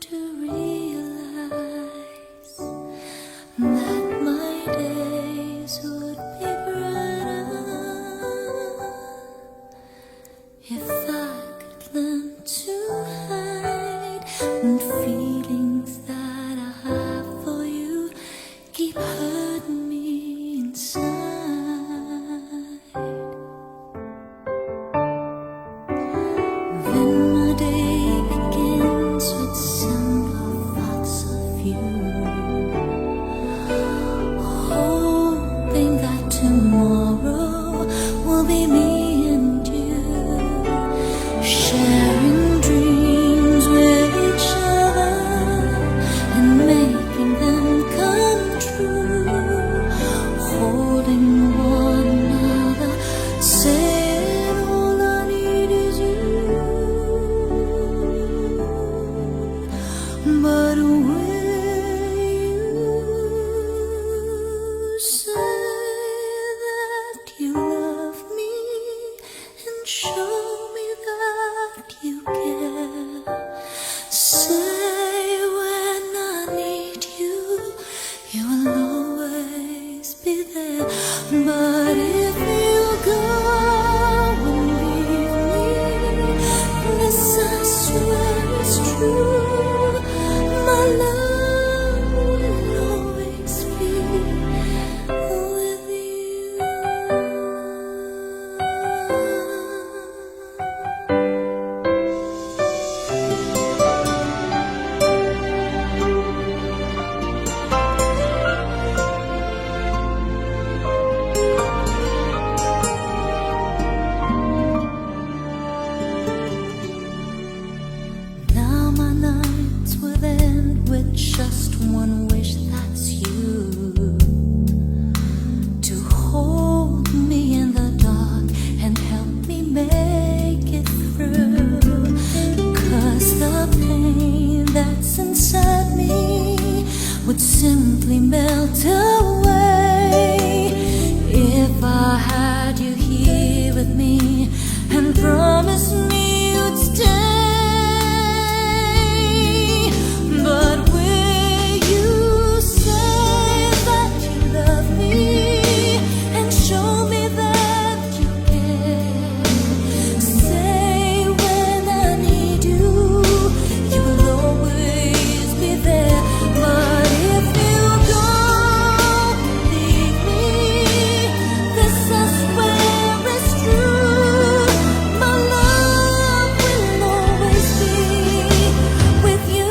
to realize that my days would be brighter if I could learn to hide when feelings that I have for you keep hurting me inside. Then my day begins with simple thoughts of you, hoping that tomorrow will be me and you, sharing dreams with each other and making them come true, holding one another, saying all I need is you. But will you say that you love me and show me that you care? Say when I need you, you will always be there. But if you go and leave me, this I swear is true. My love will always be with you. Now my nights will end with just one wish, that's you, to hold me in the dark and help me make it through. 'Cause the pain that's inside me would simply melt away if I had you here with me and promised me you'd stay. But will you say that you love me and show me that you care? Say when I need you, you will always be there. But if you go, leave me, this I swear is true. My love will always be with you.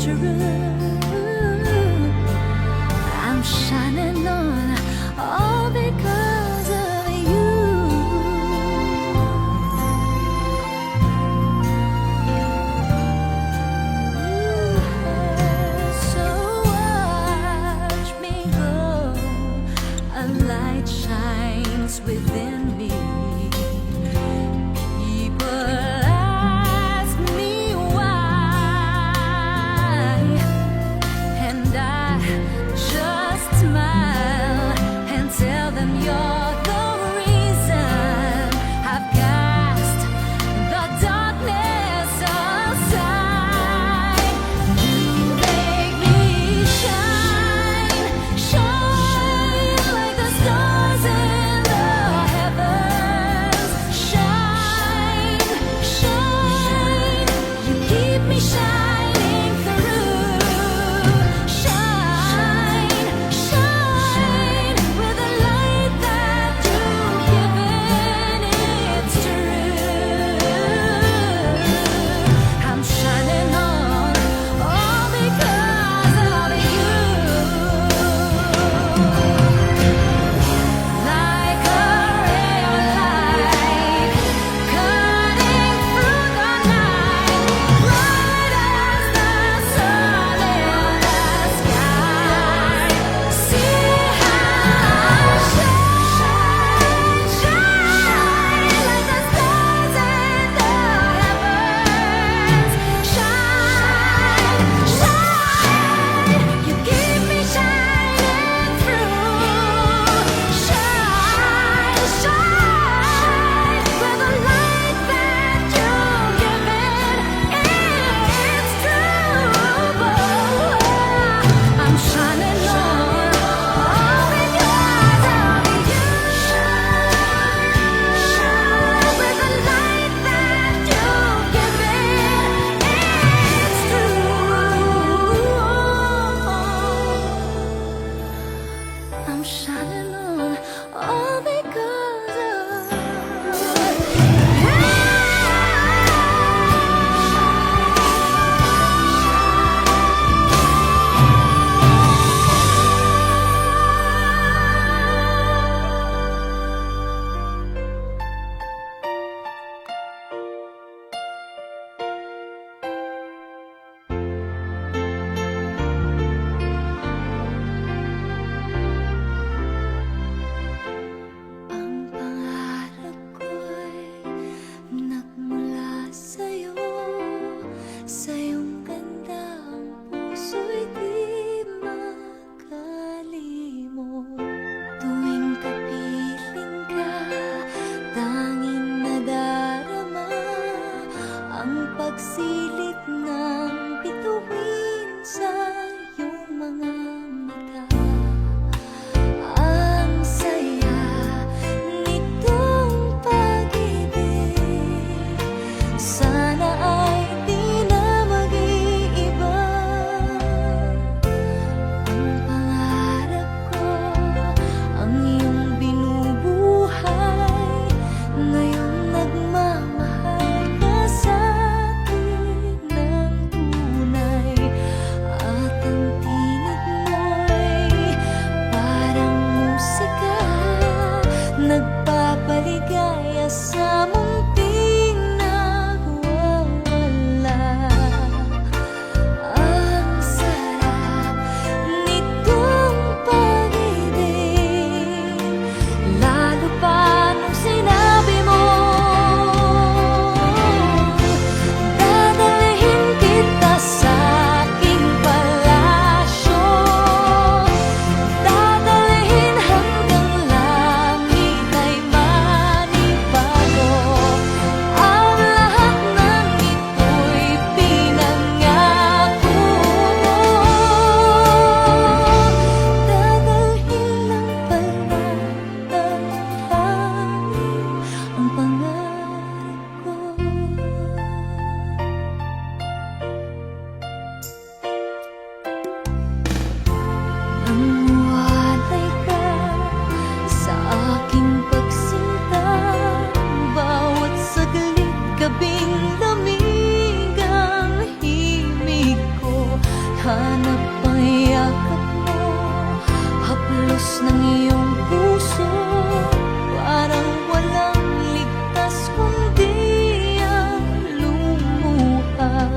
true. I'm shining on all because of you. So watch me go. A light shines within me. People ask me why, and I just smile and tell them you're the reason I've cast the darkness aside. You make me shine, shine like the stars in the heavens. Shine, shine, you keep me shining through. Shine, shine with the light that you've given. It's true. I'm shining on all because of you. Like a ray of light cutting through the night, bright as the sun in the sky. See how I shine, shine like the stars in the heavens. Shine, shine, you keep me shining through. Shine, shine with the light that you've given. It's true. I'm shining on all because of you. Shine with the light that you've given. It's true. I'm shining on all because ang pangarap ko'y nagmula sa'yo. Sa iyong ganda ang puso'y di makalimot. Tuwing kapiling ka, tanging nadarama ang pagsilip ng bituin sa iyong mga mata. Ang saya nitong pag-ibig, sana ay di na mag-iiba. Ang pangarap ko, ang iyong binubuhay, ngayong nagmamahal ka sa'kin ng tunay. hanap ang yakap mo, haplos ng iyong puso. Parang walang ligtas kundi ang lumuha.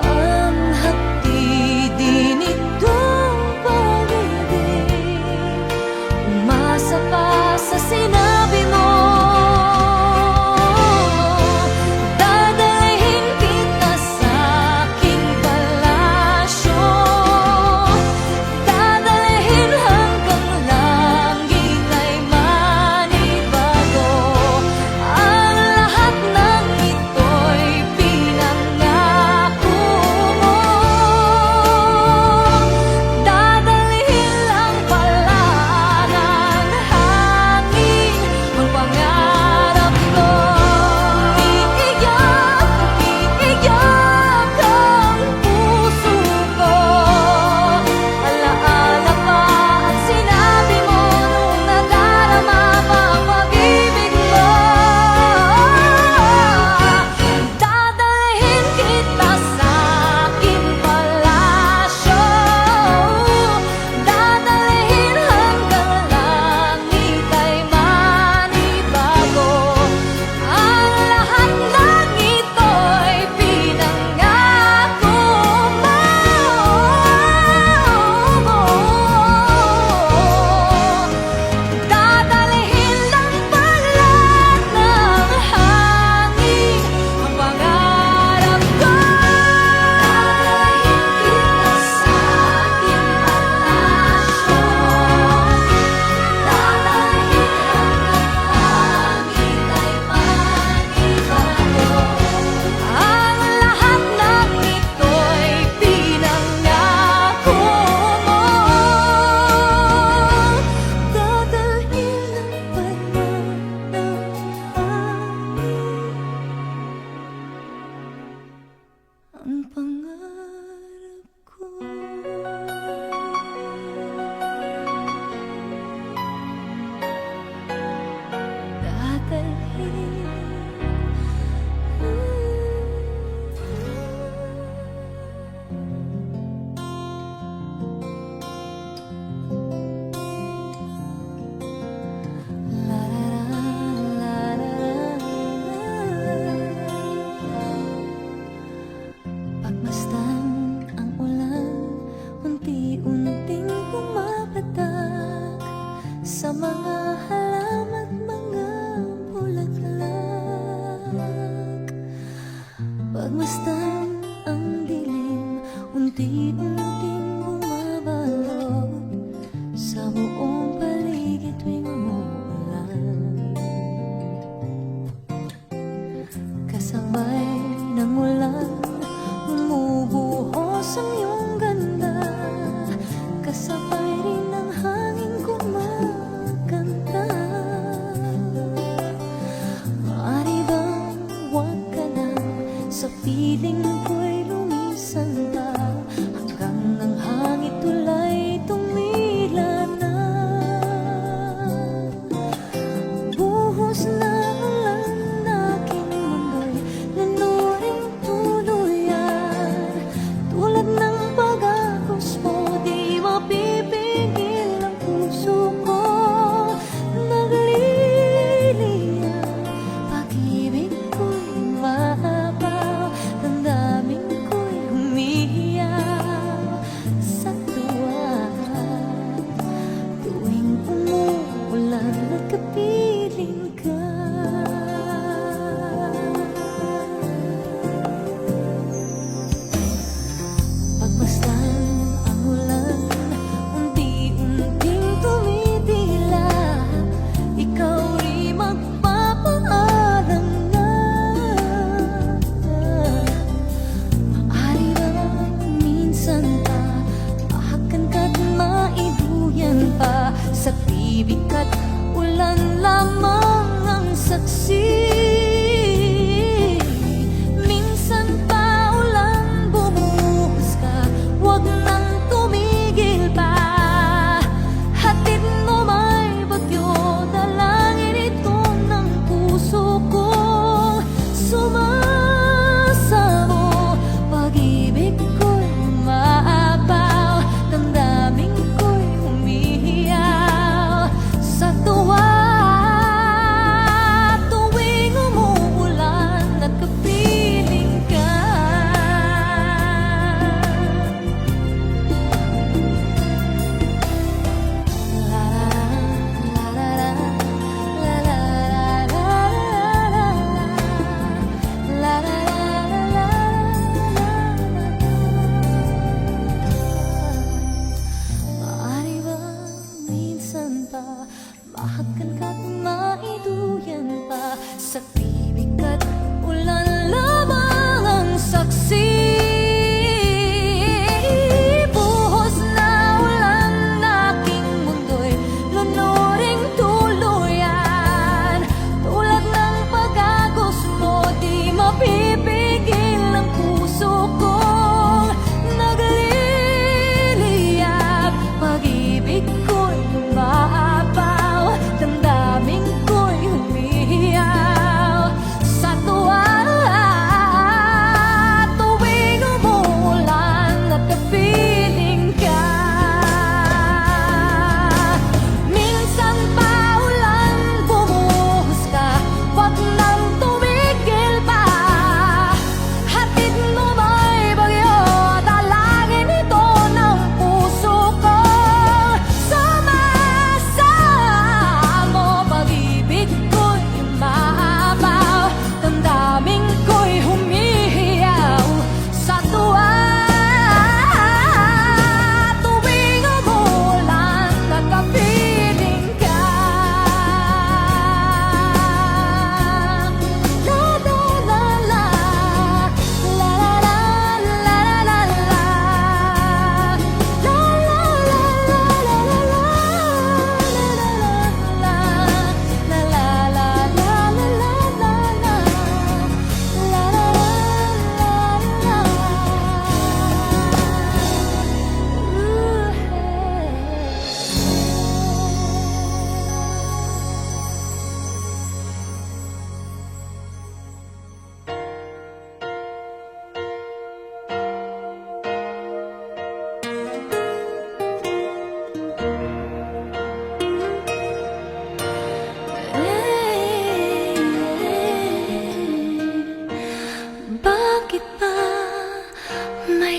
Ang hatidin itong pag-ibig, umasa pa sa sinabi mo. Dadalhin kita sa aking palasyo, dadalhin hanggang langit ay manibago. Ang lahat ng ito'y pinangako mo. Dadalhin lang pala ng hangin ang pangarap ko. Iiyak ang puso ko. Alaala pa ang sinabi mo nung nadarama pa ang pag-ibig mo. Dadalhin kita sa aking palasyo, dadalhin hanggang langit ay manibago. Ang lahat ng ito'y pinangako mo. Dadalhin lang pala ng hangin ang pangarap ko. Dadalhin kita sa aking palasyo, dadalhin hanggang langit ay manibago. Ang lahat ng ito'y pinangako mo. Dadalhin lang pala ng hangin ang pangarap ko. Pagmasdan ang ulan, unti-unting pumapatak sa mga halaman at mga bulaklak. Pagmasdan ang dilim, unti-unting bumabalot sa buong paligid tuwing umuulan. Kasabay ng ulan, bumubuhos ang iyong ganda. Kasabay rin ng hangin kumakanta. Maaari bang huwag ka na sa piling ko'y lumisan pa, hanggang ang hangin tulay tumila na. Buhos na ulan na aking mundo'y nanuring tuluyan. Tulad ng pag-agos mo, di mapipigil ang puso ko. Nagliliyab, pag-ibig ko'y mahabaw, damdamin ko'y humihiyaw sa tuwa. Tuwing umuulan at kapiling ka, pagmasdan ang ulan, unti-unting tumitila. Ikaw rin magpapaalam na. Maaari bang minsan pa mahakan ka't maiduyan pa, sa tibig ka't ulan lamang ang saksi. Minsan pa ulan bumuhos ka, wag nang tumigil pa. Hatid mo may bagyo, dalangin ito ng puso ko. Sumasamo, pag-ibig ko'y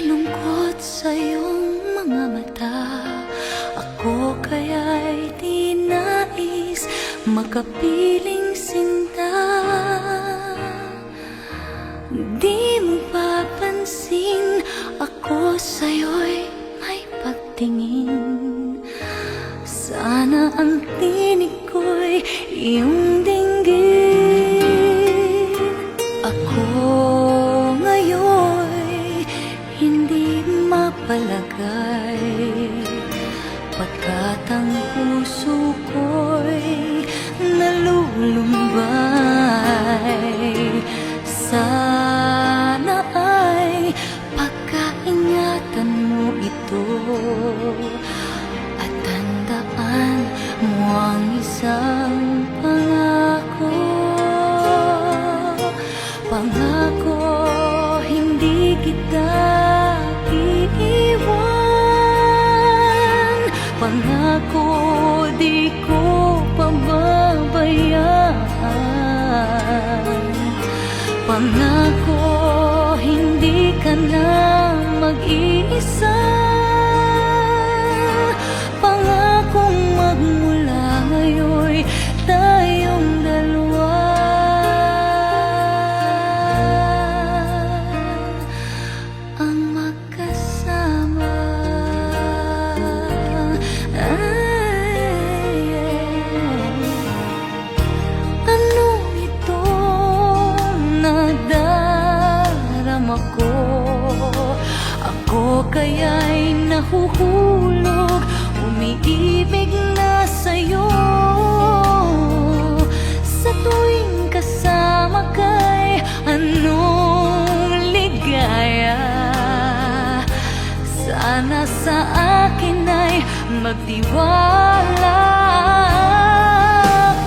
lungkot sa iyong mga mata. Ako kaya'y di nais makapiling sinta. Di mo papansin, ako sa'yo'y may pagtingin. Sana ang tinig ko'y iyong dinggin. Ako ngayon'y hindi mapalagay, pagkat ang puso ko'y nalulumbay. Sana ay pagkaingatan mo ito at tandaan mo ang isang pangako. Pangako, hindi kita iiwan. Pangako, di ko pababayaan. Pangako, hindi ka na mag-iisa. Pangakong magmula ngayon'y tayong dalawa ang magkasama. Ano itong nadarama ko? Ako kaya'y nahuhulog, umiibig na sa'yo. Sa tuwing kasama ka'y anong ligaya. Sana sa akin ay magtiwala.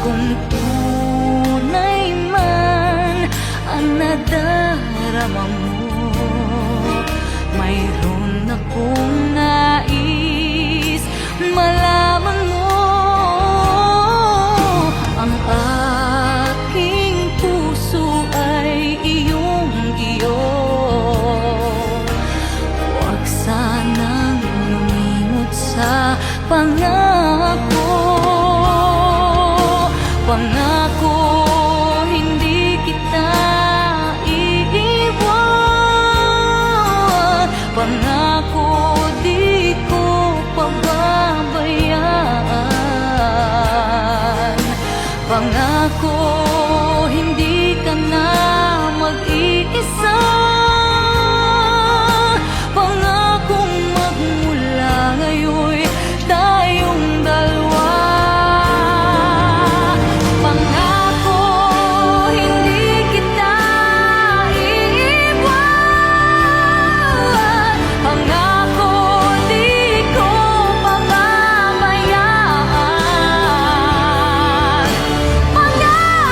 Kung tunay man ang nadarama mo, mayroon akong nais malaman mo. Ang aking puso ay iyong-iyo. Huwag sanang lumingot sa pangako. Pangako, hindi kita iiwan. Pangako, di ko pababayaan. Pangako, hindi ka na mag-iisa. Pangakong magmula ngayon'y tayong dalawa. Pangako, hindi kita iiwan. Pangako, di ko pababayaan. Pangako,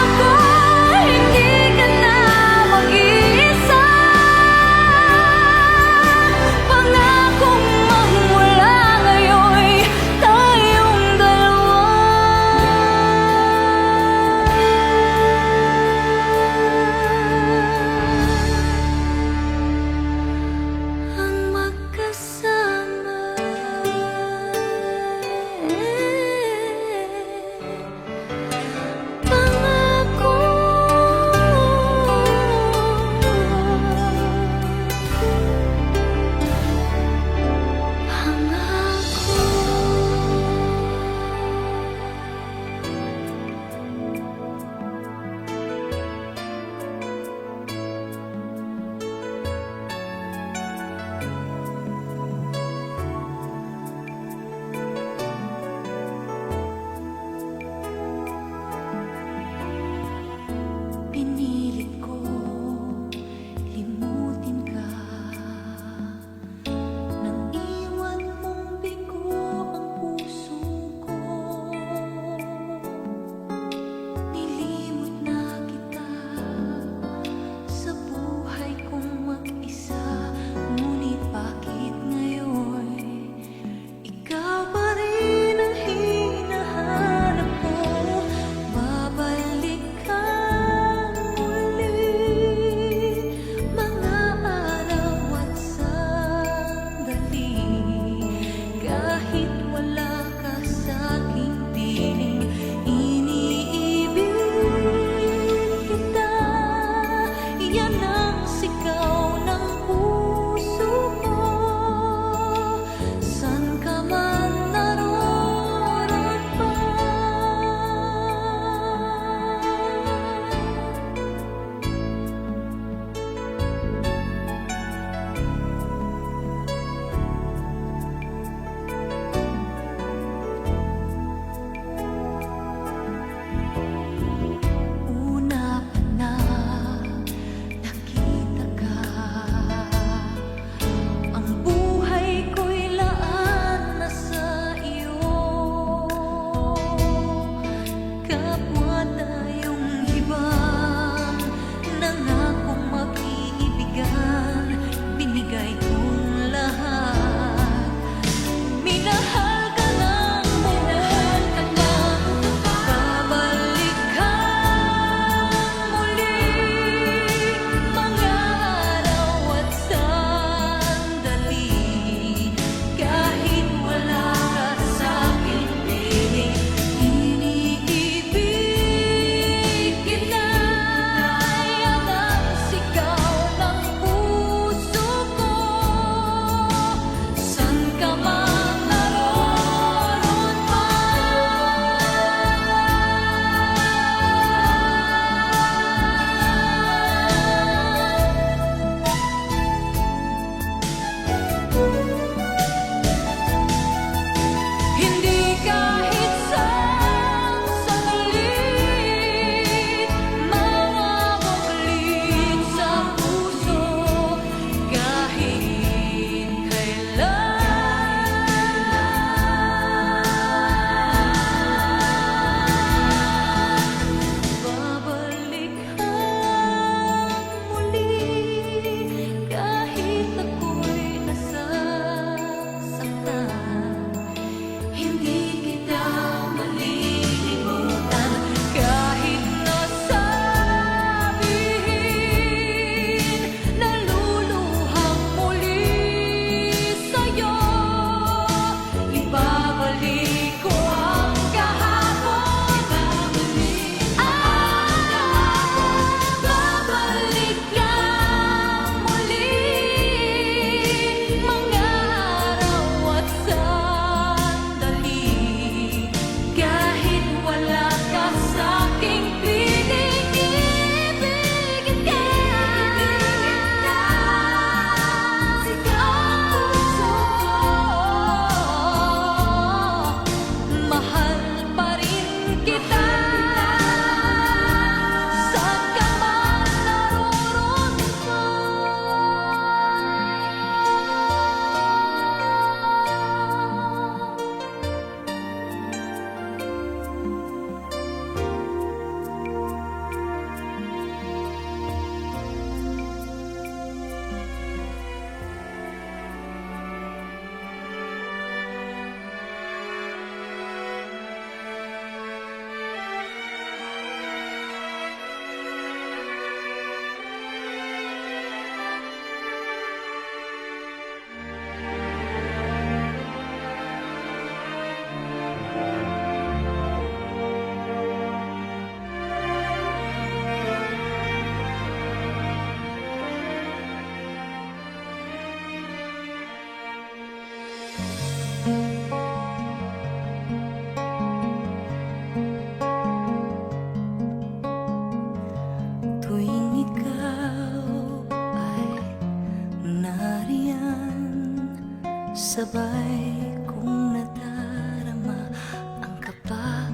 Sabay kong nadarama ang kaba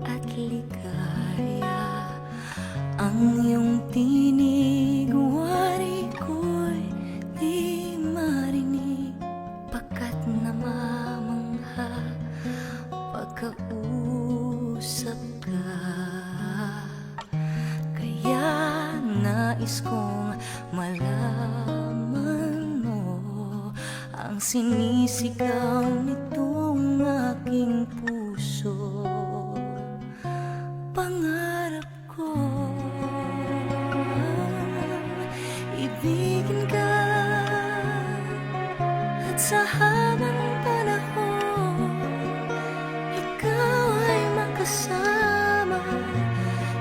at ligaya. Ang iyong tinig, wari ko'y di marinig, pagkat namamangha pagkausap ka. Kaya nais kong malaman mo ang sinisigaw nitong aking puso. Pangarap ko ibigin ka, at sa habang panahon ikaw ay makasama.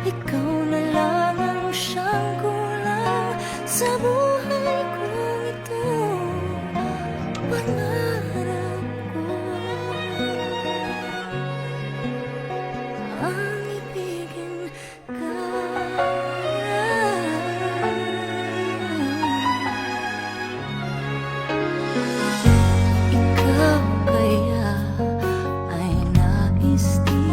Ikaw na lang ang siyang kulang sa buhay kong ito. Pangarap ko ang ibigin ka. Ikaw kaya ay nais di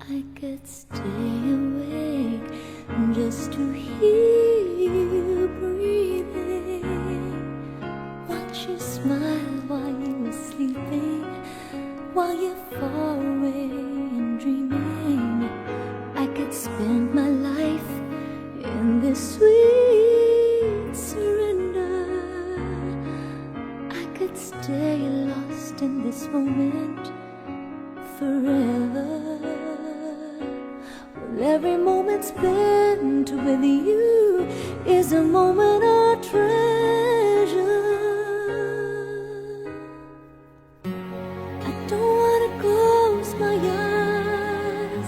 I could stay awake just to hear you breathing. Watch you smile while you were sleeping, while you're far away and dreaming. I could spend my life in this sweet surrender. I could stay lost in this moment forever. Well, every moment spent with you is a moment I treasure. I don't wanna close my eyes,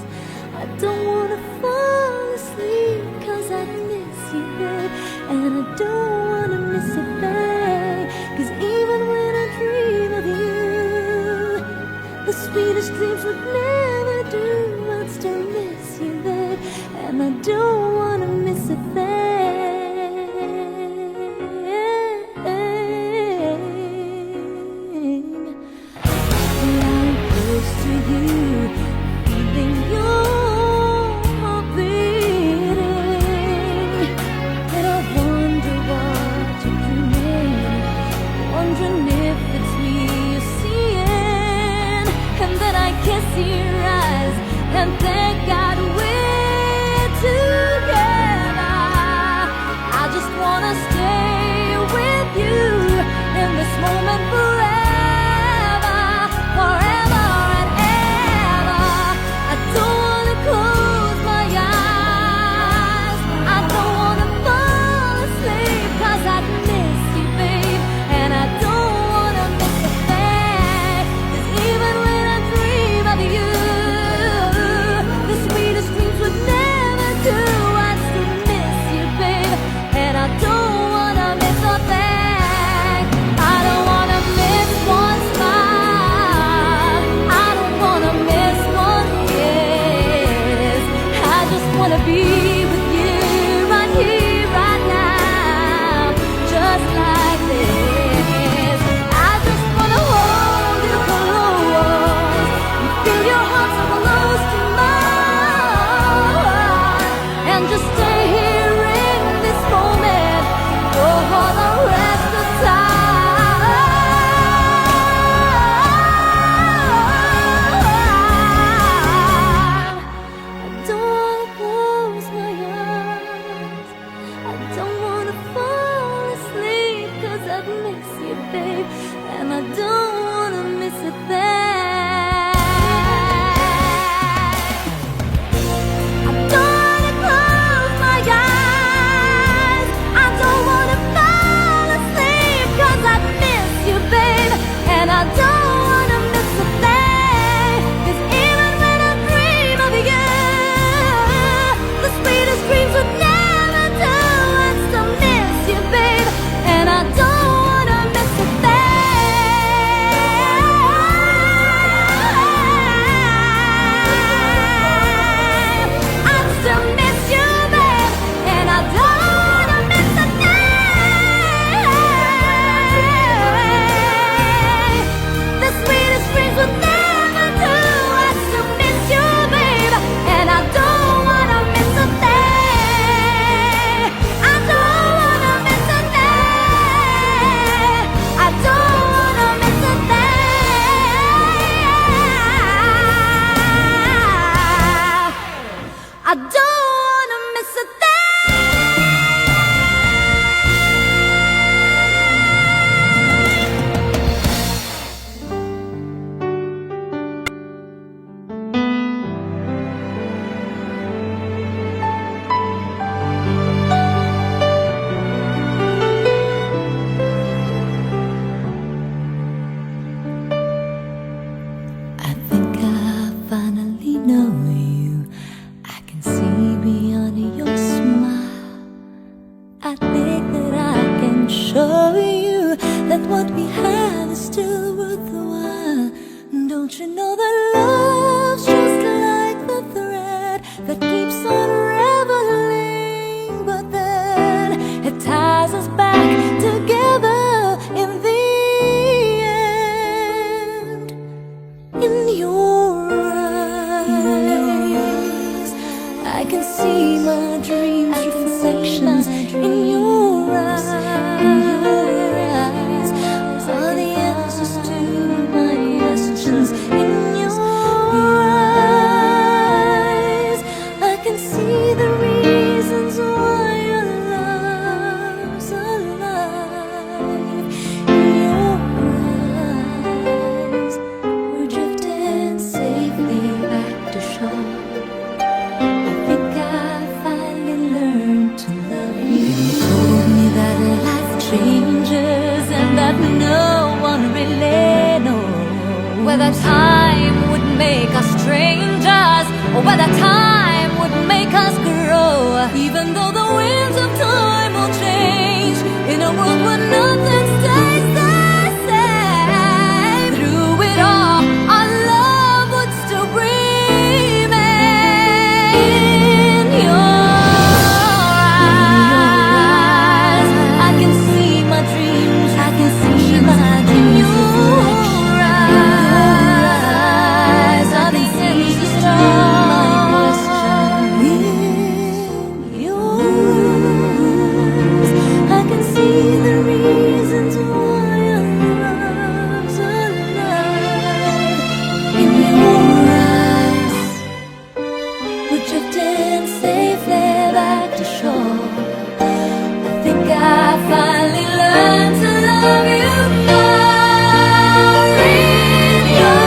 I don't wanna fall asleep, 'cause I miss you, babe, and I don't wanna miss a thing. 'Cause even when I dream of you, the sweetest dreams would never do. I'd still miss you, babe, and I don't wanna miss a thing. When I'm close to you, feeling your heart beating, and I wonder what you're dreaming, wondering if it's me you're seeing. And then I kiss your eyes and thank God we're together. I just wanna stay with you in this moment forever, forever and ever. I don't wanna close my eyes, I don't wanna fall asleep, 'cause I miss you, babe, and I don't wanna miss a thing. 'Cause even when I dream of you, the sweetest strangers, or whether time would make us grow. Even though the winds of time will change, in a world where nothing stays the same, through it all, our love would still remain. In your eyes, I can see my dreams, I can see my dreams. In your eyes are the answers to my questions. In yours, I can see the reasons why our love's alive. In your eyes, we're drifting safely back to shore. I think I finally learned to love you more. In your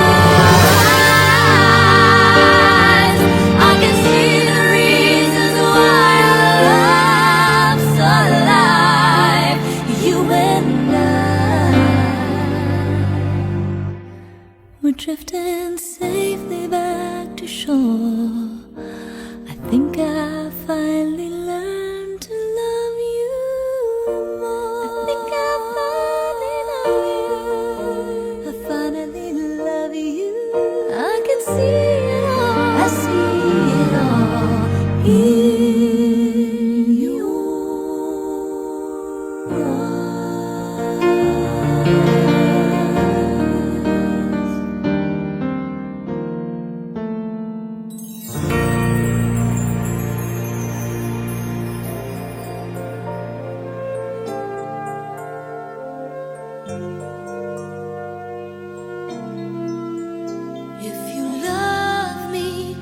eyes, I can see the reasons why our love's alive. You and I, we're drifting safely back to shore. I think I finally learned to love you more. I think I finally love you. I finally love you. I can see it all. I see it all in your If you love me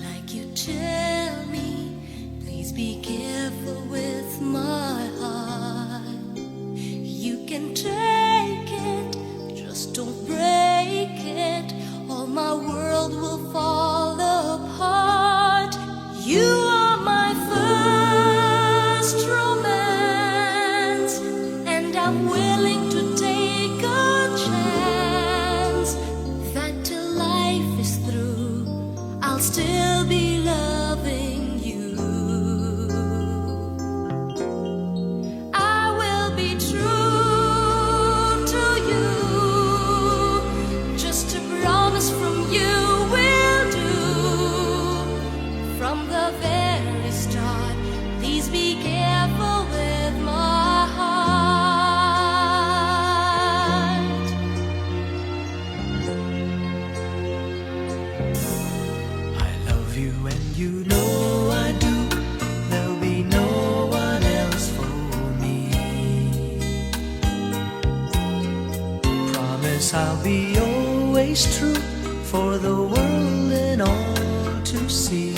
like you tell me, please be careful with my heart. You can take it, just don't break it, or my world will fall apart. You are my first romance, and I'm willing to take a chance that till life is through, I'll still be loving you. I will be true to you, just a promise from you will do. From the very start, please be careful with my heart. I love you and you know I do. There'll be no one else for me. Promise I'll be always true for the world and all to see.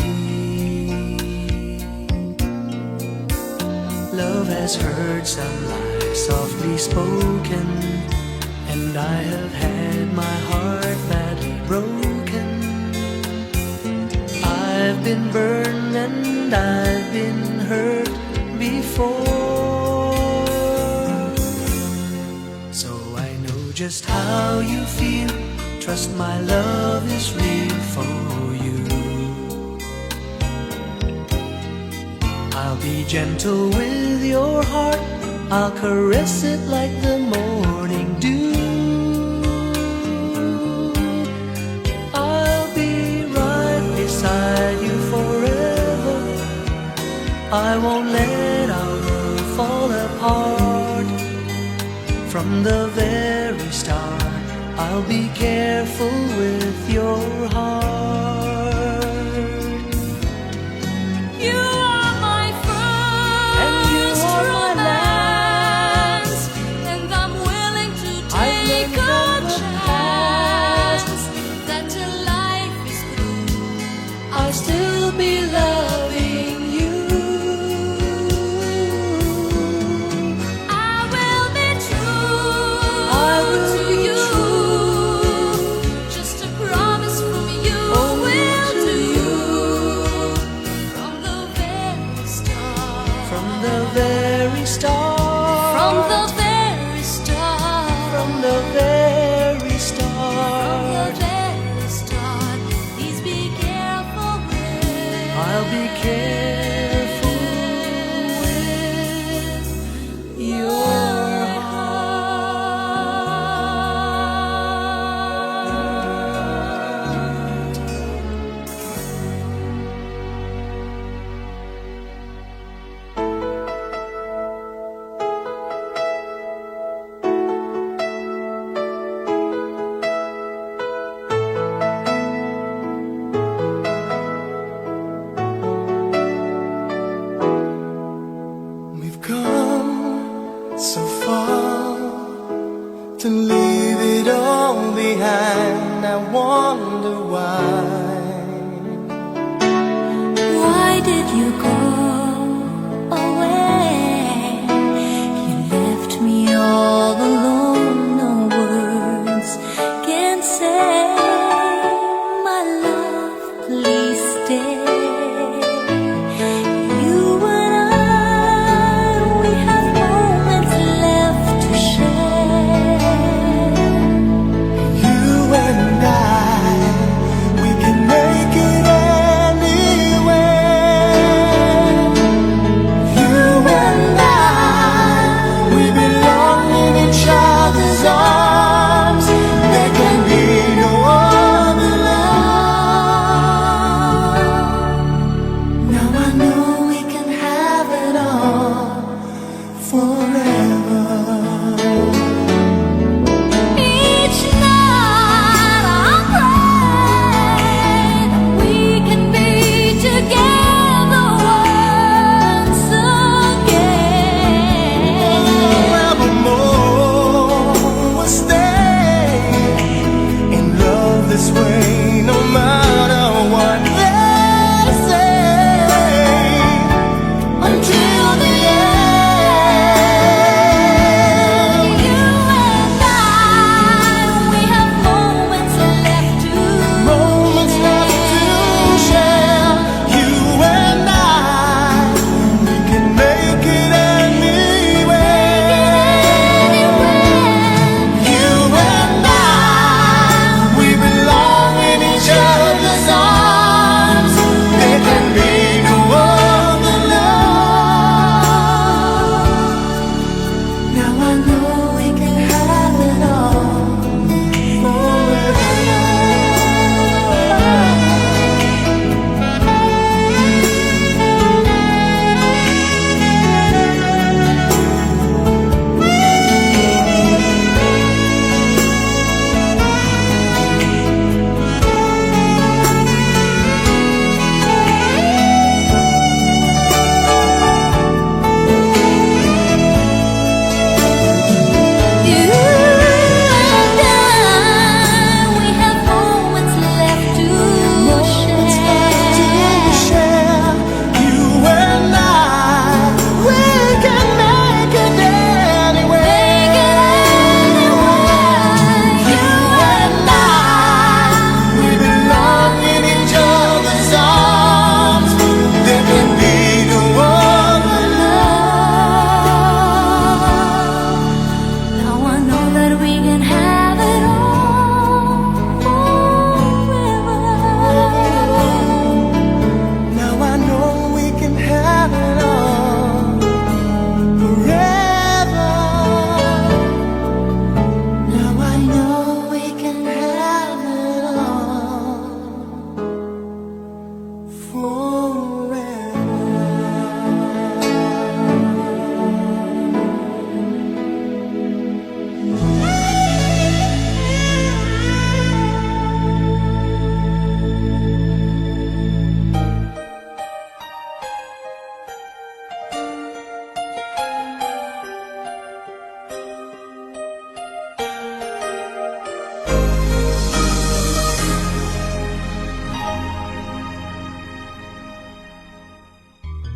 Love has heard some lies softly spoken, and I have had my heart badly broken. I've been burned and I've been hurt before, so I know just how you feel. Trust my love is real for you. I'll be gentle with your heart, I'll caress it like the morning dew. I'll be right beside you forever. I won't let our world fall apart. From the very start, I'll be careful with your heart. You are my first romance, and I'm willing to take a chance that till life is through, I'll still be loving you. I will be true I will to be you. true. Just a promise from you Only will to do. you. From the very start. From the very start. From the very start. From the very From the start. very start. Please be I'll be careful with your so far to leave it all behind. I wonder why. Why did you go away? You left me all alone. No words can say, my love, please stay.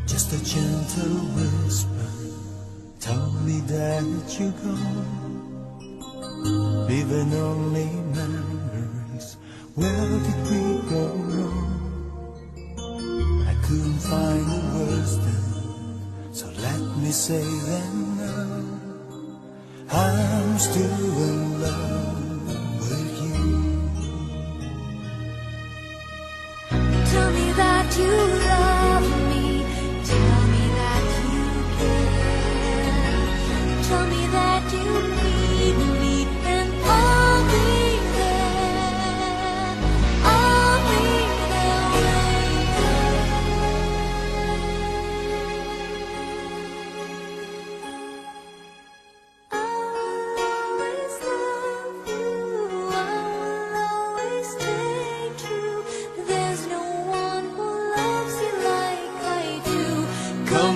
Just a gentle whisper told me that you go, leaving only memories. Where did we go wrong? I couldn't find the words then, so let me say them now. I'm still in love with you. Tell me that you love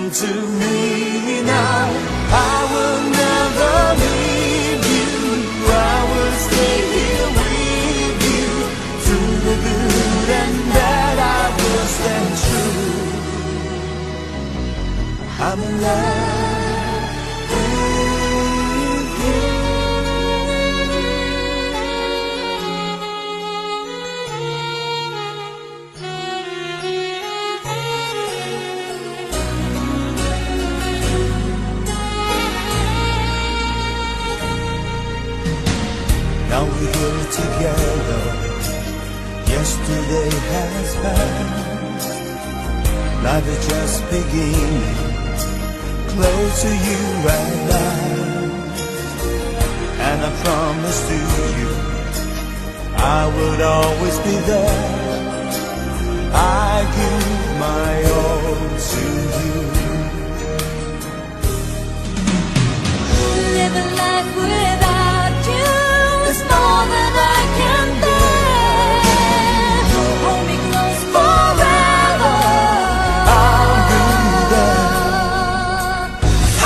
come to me now. I will never leave you. I will stay here with you through the good and bad. I will stand true. I'm in love with you. Now we're here together. Yesterday has passed. Life is just beginning. Close to you at last. And I promise to you I would always be there. I give my all to you. Living life without you is more than I can bear. Hold me close forever. I'll be there.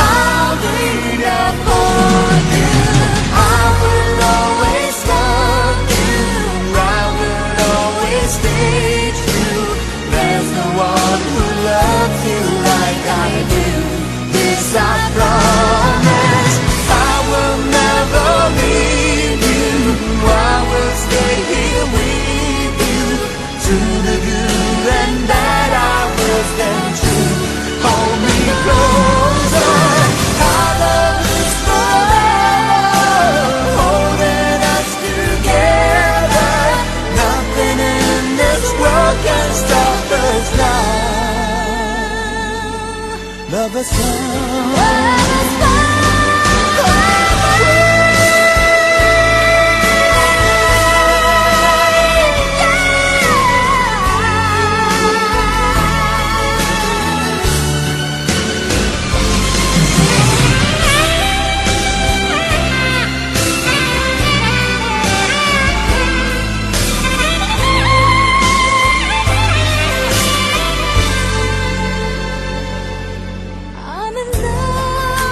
I'll be there for you. I will always love you. I will always stay true. There's no one who loves you like I do. This I promise. I will never leave you. I will stay here with you. Through the good and bad, I will stand true. Hold me closer. Our love is forever, holding us together. Nothing in this world can stop us now. Love is found. I'm in love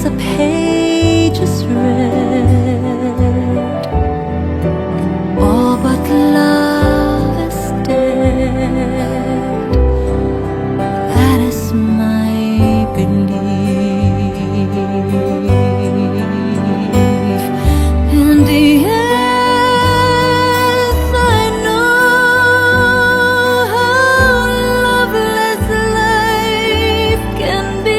once a page is read, all but love is dead. That is my belief. In the end, I know how loveless life can be.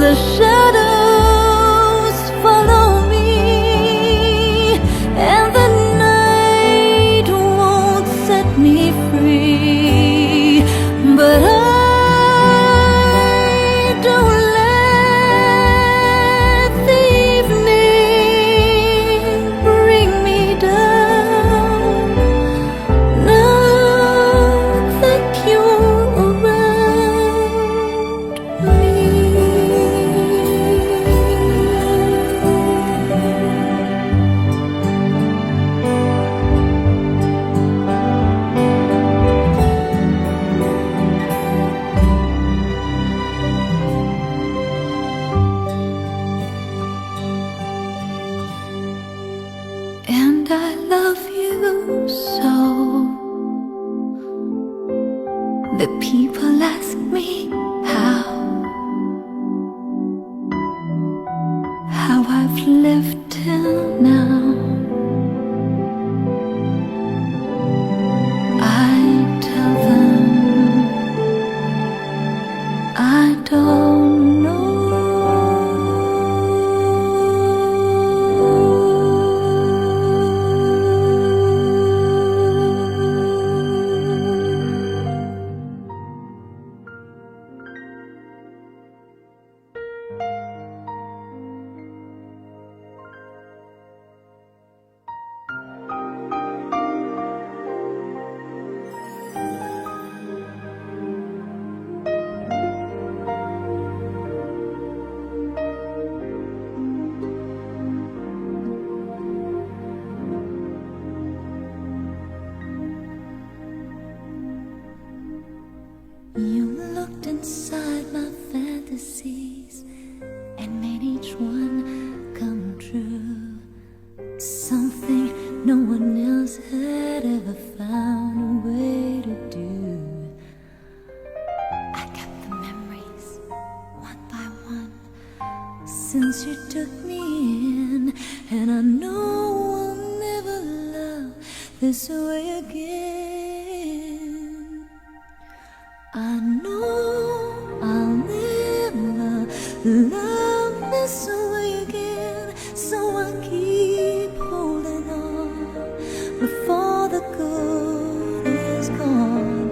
The shadows follow me, and the night won't set me free. But I don't let the evening bring me down. Now that you're around me. And I love you so. The people ask me how I've lived till now. I tell them I don't know. You looked inside my fantasies and made each one come true. Something no one else had ever found a way to do. I kept the memories one by one since you took me in, and I know I'll never love this way again. I know I'll never love this way again, so I keep holding on before the good is gone.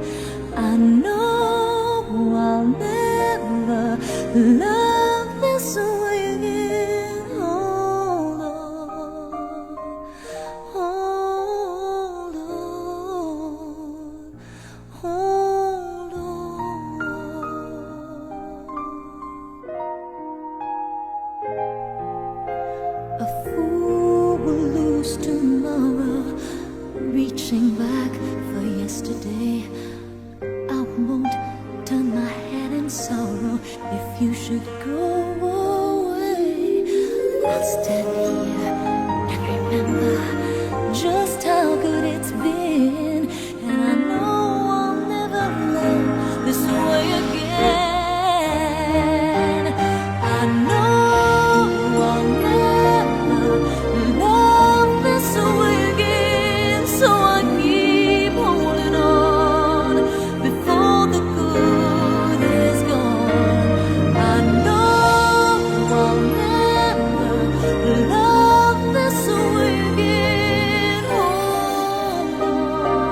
I know I'll never love this way again. Hold on, hold on, hold on. A fool will lose tomorrow, reaching back for yesterday. I won't turn my head in sorrow if you should go away. I'll stand here and remember just how good it's been, and I know I'll never love this way again. I know I'll never love this way again, so I keep holding on before the good is gone. I know I'll never love this way again. Hold on,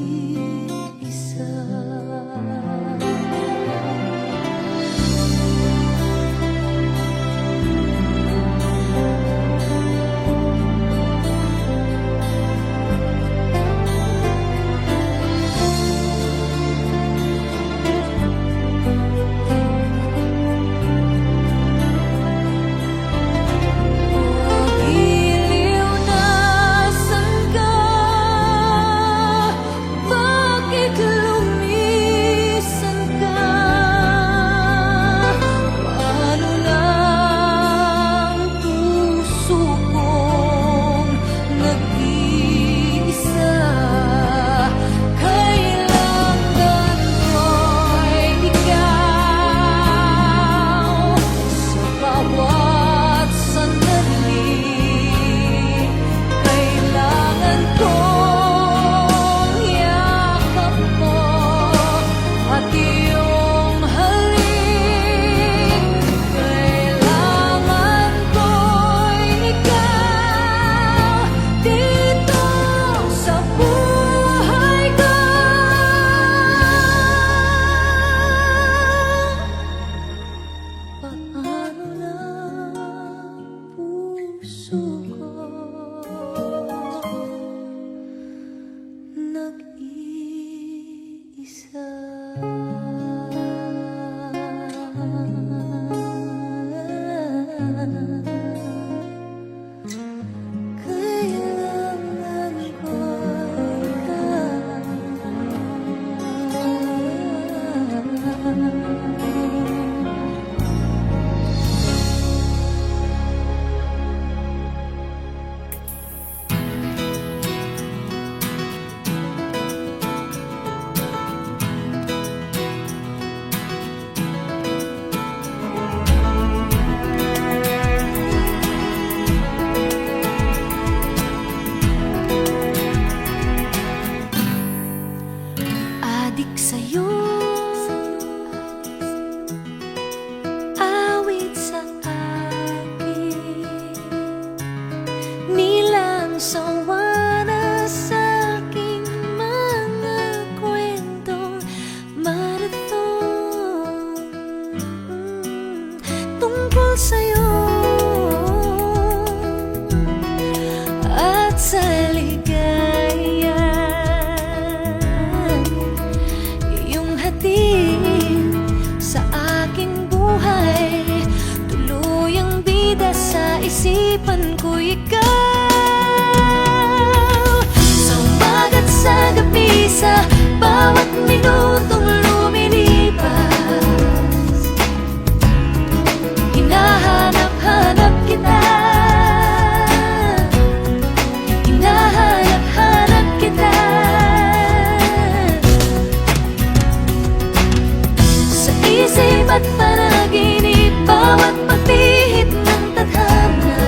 nag-iisa. Giliw na saan ka? Bakit lumisan ka? Paano na ang puso kong nag-iisa? Kailangan ko'y ikaw sa bawat sandali. Kailangan kong yakap mo at iyong halik. Kailangan ko'y ikaw dito sa buhay ko. Paano na puso ko nag-iisa? Kailangan ko ikaw. Adik sa'yo, awit sa akin, nilang sawa na sa'king mga kwentong marathon tungkol sa'yo at sa ligaya. Iyong hatid sa aking buhay, tuluyang bida sa isipan ko ikaw. Sa umaga at sa gabi, sa bawat minutong lumilipas, hinahanap-hanap kita. Hinahanap-hanap kita. Sa isip at panaginip, bawat pagpihit ng tadhana,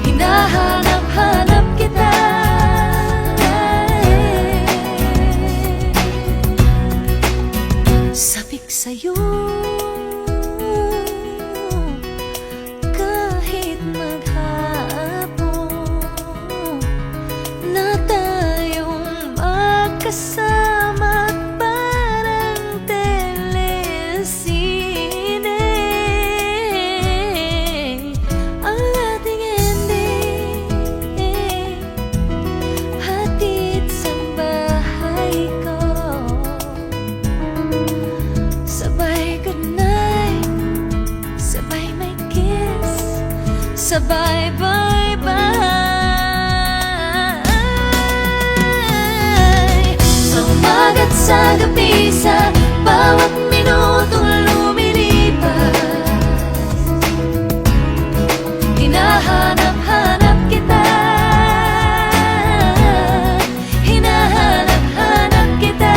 hinahanap-hanap kita. Sabik sa'yo kahit maghapon na tayong magkasama at parang telesine. Ang ating ending, hatid sa bahay ko. Sabay goodnight, sabay may kiss, sabay bye-bye. Sa umaga't sa gabi, sa bawat minutong lumilipas, hinahanap-hanap kita. Hinahanap-hanap kita.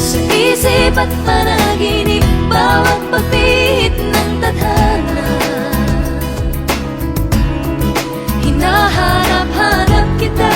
Sa isip at panaginip, bawat pagpihit ng tadhana, hinahanap-hanap kita.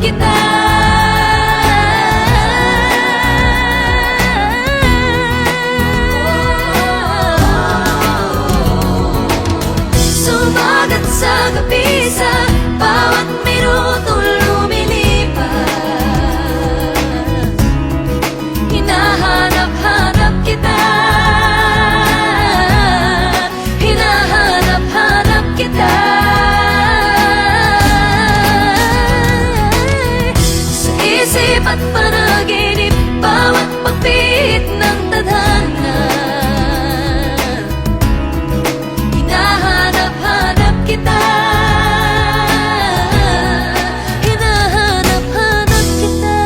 kita. Sumagat sa gabi sa bawat minuto lumilipas, hinahanap-hanap kita, hinahanap-hanap kita. Sa isip at panaginip, bawat pagpit ng tadhana, hinahanap-hanap kita, hinahanap-hanap kita.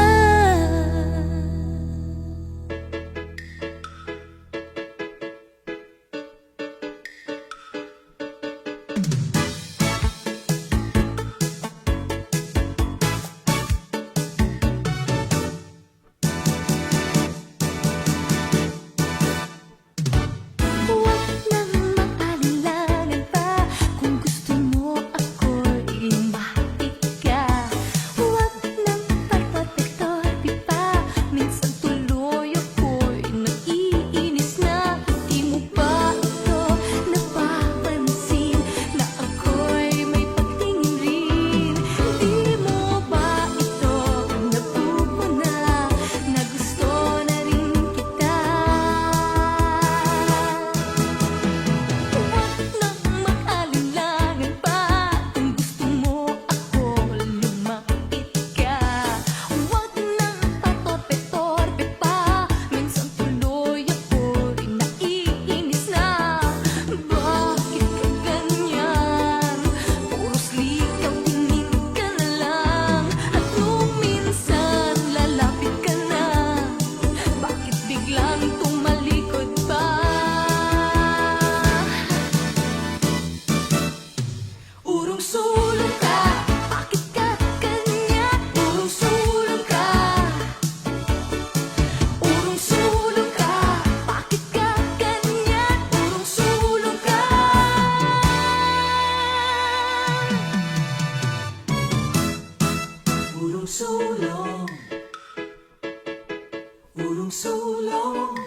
Huwag nang mag-alinlangan pa, kung gusto mo ako'y lumapit ka. Huwag nang pagpapatorbi pa, minsan tuloy ako'y naiinis na. Di mo ba ito napapansin, na ako'y may pagtingin rin? Di mo ba ito napupuna, na gusto na rin kita? Huwag nang mag-alinlangan pa, kung gusto mo ako lumapit ka. Huwag nang patorpe-torpe pa, minsan tuloy ako'y naiinis na. Bakit ka ganyan? Puros ligaw, tingin ka na lang, at nung minsan lalapit ka na, bakit biglang tumalikod pa? Urong-sulong ka, bakit ka ganyan? Urong-sulong ka, urong-sulong ka, bakit ka ganyan? Urong-sulong ka. Urong-sulong, urong-sulong.